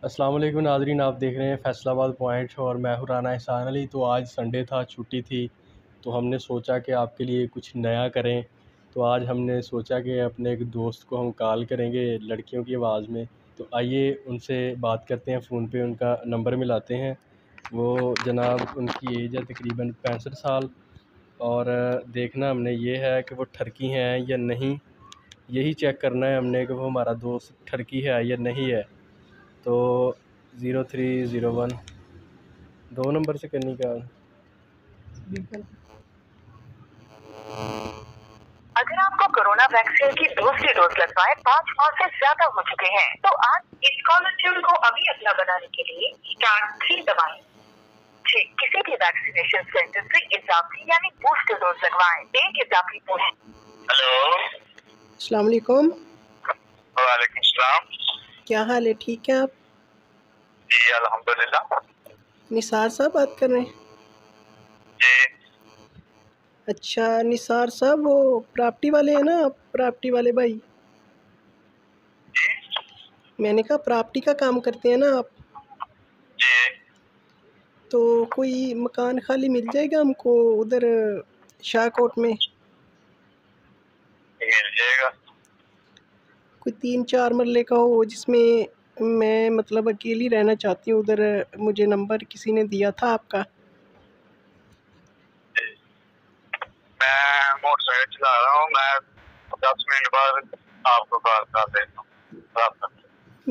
अस्सलाम वालेकुम नाज़रीन, आप देख रहे हैं फैसलाबाद पॉइंट और मैं हूं राना एहसान अली। तो आज संडे था, छुट्टी थी, तो हमने सोचा कि आपके लिए कुछ नया करें। तो आज हमने सोचा कि अपने एक दोस्त को हम कॉल करेंगे लड़कियों की आवाज़ में। तो आइए उनसे बात करते हैं, फ़ोन पे उनका नंबर मिलाते हैं। वो जनाब, उनकी एज है तकरीबन 65 साल और देखना हमने ये है कि वो ठरकी हैं या नहीं। यही चेक करना है हमने कि वो हमारा दोस्त ठरकी है या नहीं है। तो 0301 दो नंबर से करनी का। अगर आपको कोरोना वैक्सीन की दूसरी डोज लगवाए 5 माह से ज्यादा हो चुके हैं तो आप इस कॉलर ट्यून को अभी अपना बनाने के लिए *3 दबाएं। जी, किसी भी वैक्सीनेशन सेंटर से इजाफी यानी बूस्टर डोज लगवाएं। एक इजाफी बूस्ट। हेलो, अस्सलाम वालेकुम। वालेकुम सलाम। क्या हाल है, ठीक है आप? जी अल्हम्दुलिल्लाह। निसार साहब बात कर रहे हैं? जी अच्छा निसार साहब, वो प्रॉपर्टी वाले हैं ना आप? प्रॉपर्टी वाले भाई, मैंने कहा प्रॉपर्टी का काम करते हैं ना आप? जी तो कोई मकान खाली मिल जाएगा हमको उधर शाहकोट में? मिल जाएगा। कोई 3-4 मरले का हो जिसमें मैं मतलब अकेली रहना चाहती हूँ उधर। मुझे नंबर किसी ने दिया था आपका। मैं मोटरसाइकिल चला रहा हूँ। मैं 10 मिनट बाद आपको कॉल कर देता हूँ।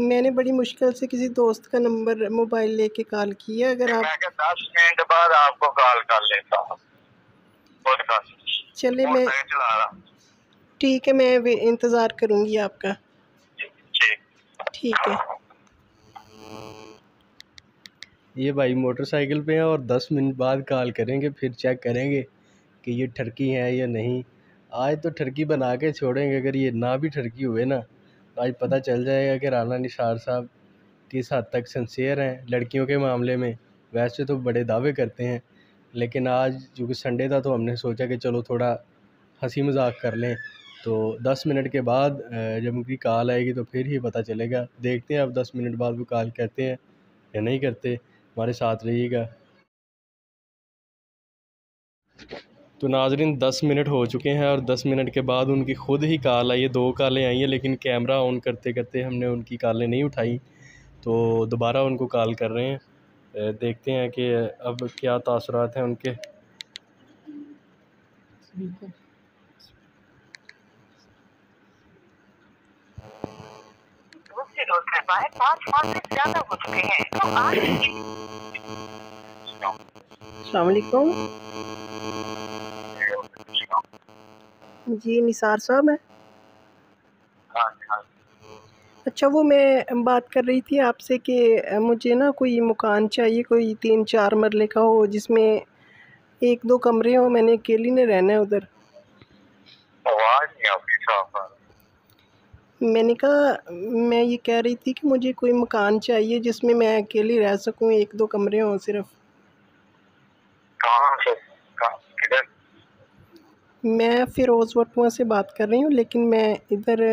मैंने बड़ी मुश्किल से किसी दोस्त का नंबर मोबाइल लेके कॉल किया। अगर आप मैं 10 मिनट बाद आपको कॉल कर लेता हूँ। चले, मैं मोटरसाइकिल चला रहा हूँ। ठीक है, मैं इंतज़ार करूँगी आपका। ठीक। ठीक है। ये भाई मोटरसाइकिल पे हैं और 10 मिनट बाद कॉल करेंगे, फिर चेक करेंगे कि ये ठरकी हैं या नहीं। आज तो ठरकी बना के छोड़ेंगे। अगर ये ना भी ठरकी हुए ना, तो आज पता चल जाएगा कि राना निसार साहब किस हद तक सिंसियर हैं लड़कियों के मामले में। वैसे तो बड़े दावे करते हैं, लेकिन आज चूँकि संडे था तो हमने सोचा कि चलो थोड़ा हंसी मजाक कर लें। तो 10 मिनट के बाद जब उनकी कॉल आएगी तो फिर ही पता चलेगा। देखते हैं अब 10 मिनट बाद वो कॉल करते हैं या नहीं करते। हमारे साथ रहिएगा। तो नाजरीन, 10 मिनट हो चुके हैं और 10 मिनट के बाद उनकी ख़ुद ही कॉल आई है। 2 कॉलें आई हैं, लेकिन कैमरा ऑन करते करते हमने उनकी कॉलें नहीं उठाई, तो दोबारा उनको कॉल कर रहे हैं। देखते हैं कि अब क्या तासुरात हैं उनके। दूसरी डोज लगवाए 5 माह से ज्यादा हो चुके हैं तो आज अस्सलाम वालेकुम। जी निसार साहब है? अच्छा, वो मैं बात कर रही थी आपसे कि मुझे ना कोई मकान चाहिए, कोई 3-4 मरले का हो जिसमें 1-2 कमरे हो। मैंने अकेली ने रहना है उधर। आवाज नहीं आपकी साफ आ रही। मैंने कहा, मैं ये कह रही थी कि मुझे कोई मकान चाहिए जिसमें मैं अकेली रह सकूं, 1-2 कमरे हों सिर्फ। कहाँ से? किधर? मैं फिरोज़ वटवा से बात कर रही हूँ, लेकिन मैं इधर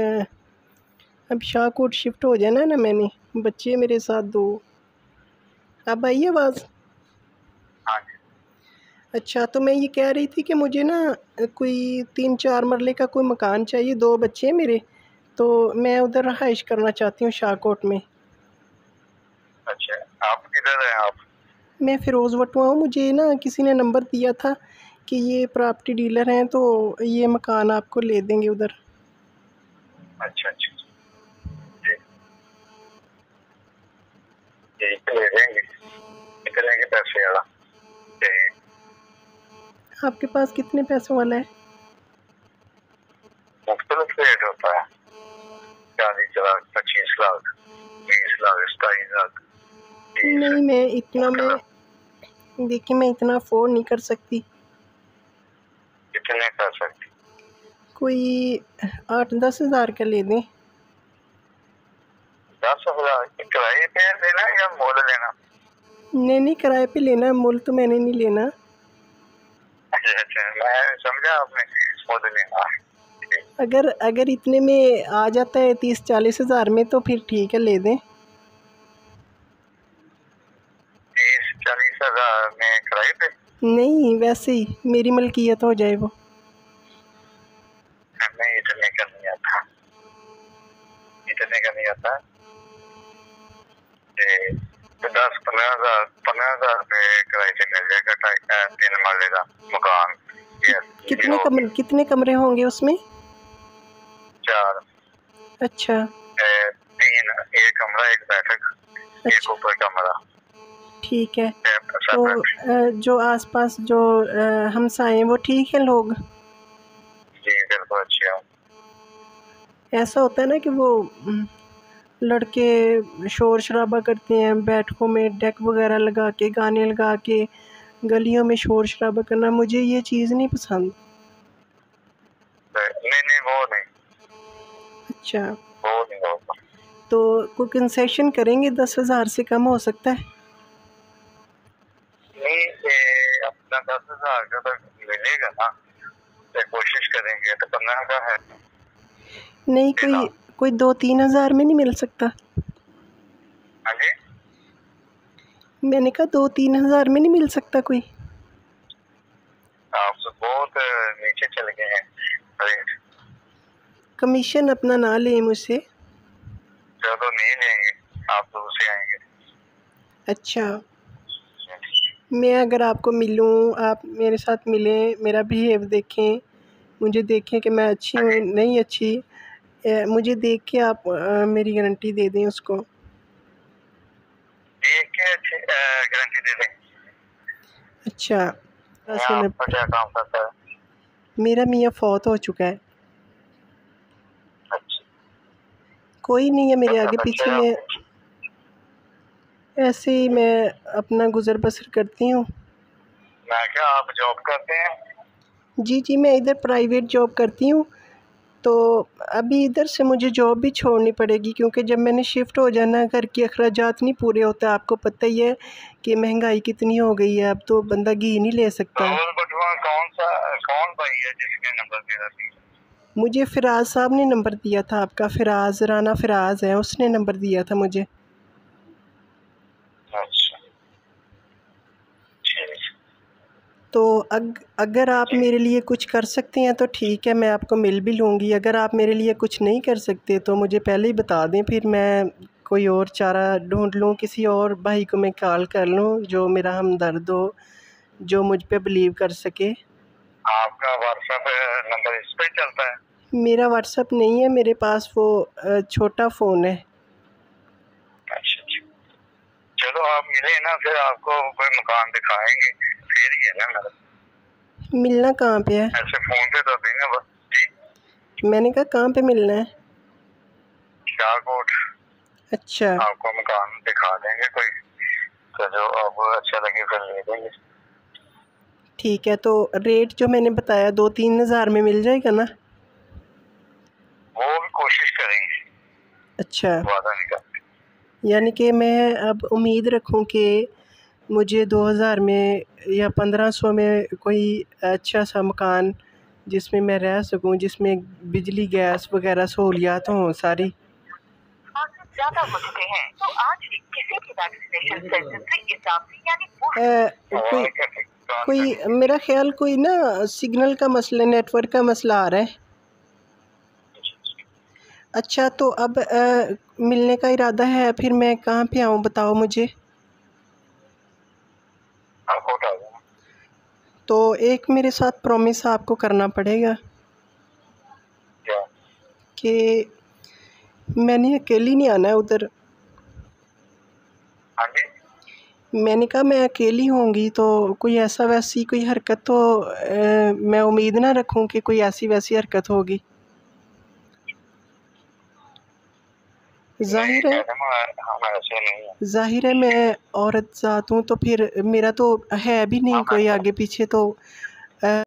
अब शाहकोट शिफ्ट हो जाना है ना मैंने। बच्चे मेरे साथ 2। अब आई आवाज़? हाँ जी। अच्छा, तो मैं ये कह रही थी कि मुझे ना कोई 3-4 मरले का कोई मकान चाहिए। 2 बच्चे हैं मेरे, तो मैं उधर रहाइश करना चाहती हूँ शाहकोट में। अच्छा, आप किधर हैं आप? मैं फिरोज़ वटवा हूँ। मुझे ना किसी ने नंबर दिया था कि ये प्रॉपर्टी डीलर हैं, तो ये मकान आपको ले देंगे उधर। अच्छा अच्छा जी जी, ले देंगे। कितने के पैसे वाला चाहिए? आपके पास कितने पैसों वाला है? मुख्तलिफ रेट होता है। 40 लाख, 25 लाख, 20 लाख, 27 लाख, 30। नहीं, मैं इतना देखिए, मैं इतना अफोर्ड नहीं कर सकती। कितने कर सकते? कोई 8-10 हज़ार का ले दें। 10,000 किराए पे लेना या मोल लेना? नहीं, किराए पे लेना है, मुल तो मैंने नहीं लेना। अच्छा अच्छा, मैं समझा आपने मोल लेना। अगर इतने में आ जाता है 30-40 हज़ार में, तो फिर ठीक है, ले दें। 15,000 में किराए पे? नहीं, वैसे ही मेरी मलकियत हो जाए वो। नहीं, इतने का नहीं आता, इतने का नहीं आता। 15,000 रुपये किराए से मिल जाएगा 3 माले का मकान। कितने कमरे होंगे उसमें? 4। अच्छा 3, एक कमरा, एक बैठक, एक ऊपर कमरा। ठीक है। तो जो आसपास जो हमसाए हैं वो ठीक है लोग? जी बिल्कुल अच्छे हैं। ऐसा होता है ना कि वो लड़के शोर शराबा करते हैं बैठकों में, डेक वगैरह लगा के, गाने लगा के गलियों में शोर शराबा करना, मुझे ये चीज़ नहीं पसंद। नहीं वो नहीं। अच्छा वो नहीं होगा। तो कोई कंसेशन करेंगे? 10,000 से कम हो सकता है? नहीं, अपना 10,000 का तो मिलेगा ना, तो कोशिश करेंगे। तो 15 का है। नहीं, कोई 2-3 हज़ार में नहीं मिल सकता? हाँ जी, मैंने कहा 2-3 हज़ार में नहीं मिल सकता कोई? आप तो बहुत नीचे चले गए हैं रेट। कमीशन अपना ना लें मुझसे। तो नहीं लेंगे, आप तो उसे आएंगे। अच्छा, मैं अगर आपको मिलूँ, आप मेरे साथ मिलें, मेरा बिहेव देखें, मुझे देखें कि मैं अच्छी हूँ नहीं अच्छी, मुझे देख के आप मेरी गारंटी दे दें उसको। देख के अच्छी गारंटी दे दें। अच्छा, आपका क्या काम करता है? मेरा मियाँ फौत हो चुका है। अच्छा, कोई नहीं है मेरे आगे पीछे में, ऐसे ही मैं अपना गुजर बसर करती हूँ। मैं क्या, आप जॉब करते हैं? जी, मैं इधर प्राइवेट जॉब करती हूँ। तो अभी इधर से मुझे जॉब भी छोड़नी पड़ेगी, क्योंकि जब मैंने शिफ्ट हो जाना, घर के अखराजात नहीं पूरे होते। आपको पता ही है कि महंगाई कितनी हो गई है, अब तो बंदा घी नहीं ले सकता। कौन भाई है जिसने नंबर दिया था? मुझे फ़िराज़ साहब ने नंबर दिया था आपका। फ़िराज़, राना फ़िराज़ है, उसने नंबर दिया था मुझे। अच्छा, तो अगर आप मेरे लिए कुछ कर सकते हैं तो ठीक है, मैं आपको मिल भी लूँगी। अगर आप मेरे लिए कुछ नहीं कर सकते तो मुझे पहले ही बता दें, फिर मैं कोई और चारा ढूँढ लूँ, किसी और भाई को मैं कॉल कर लूँ जो मेरा हमदर्द हो, जो मुझ पे बिलीव कर सके। आपका व्हाट्सएप नंबर इस पे चलता है? मेरा व्हाट्सएप नहीं है, मेरे पास वो छोटा फ़ोन है। अच्छा, चलो आप मिले ना, फिर आपको कोई मकान दिखाएंगे, फिर ही है ना मेरा। मिलना कहाँ पे है? ऐसे फोन पे तो नहीं ना बस। जी, मैंने कहा कहाँ पे मिलना है? शाहकोट। अच्छा, आपको मकान दिखा देंगे कोई, तो जो आपको अच्छा लगे फिर ले देंगे। ठीक है। तो रेट जो मैंने बताया 2-3 हज़ार में मिल जाएगा ना? वो भी कोशिश करेंगे। अच्छा, वादा नहीं करते। यानी कि मैं अब उम्मीद रखूं कि मुझे 2000 में या 1500 में कोई अच्छा सा मकान जिसमें मैं रह सकूं, जिसमें बिजली गैस वगैरह सहूलियात हों सारी। ज़्यादा हो चुके हैं, तो आज किसी भी वैक्सीनेशन सेंटर से इजाफी यानी कोई मेरा ख्याल कोई ना सिग्नल का मसला, नेटवर्क का मसला आ रहा है। अच्छा, तो अब मिलने का इरादा है, फिर मैं कहाँ पे आऊँ बताओ मुझे। तो एक मेरे साथ प्रॉमिस आपको करना पड़ेगा कि मैंने अकेली नहीं आना है उधर। मैंने कहा मैं अकेली होंगी, तो कोई ऐसा वैसी कोई हरकत तो मैं उम्मीद ना रखूं कि कोई ऐसी वैसी हरकत होगी। ज़ाहिर है मैं औरत ज़ात हूँ, तो फिर मेरा तो है भी नहीं कोई आगे पीछे, तो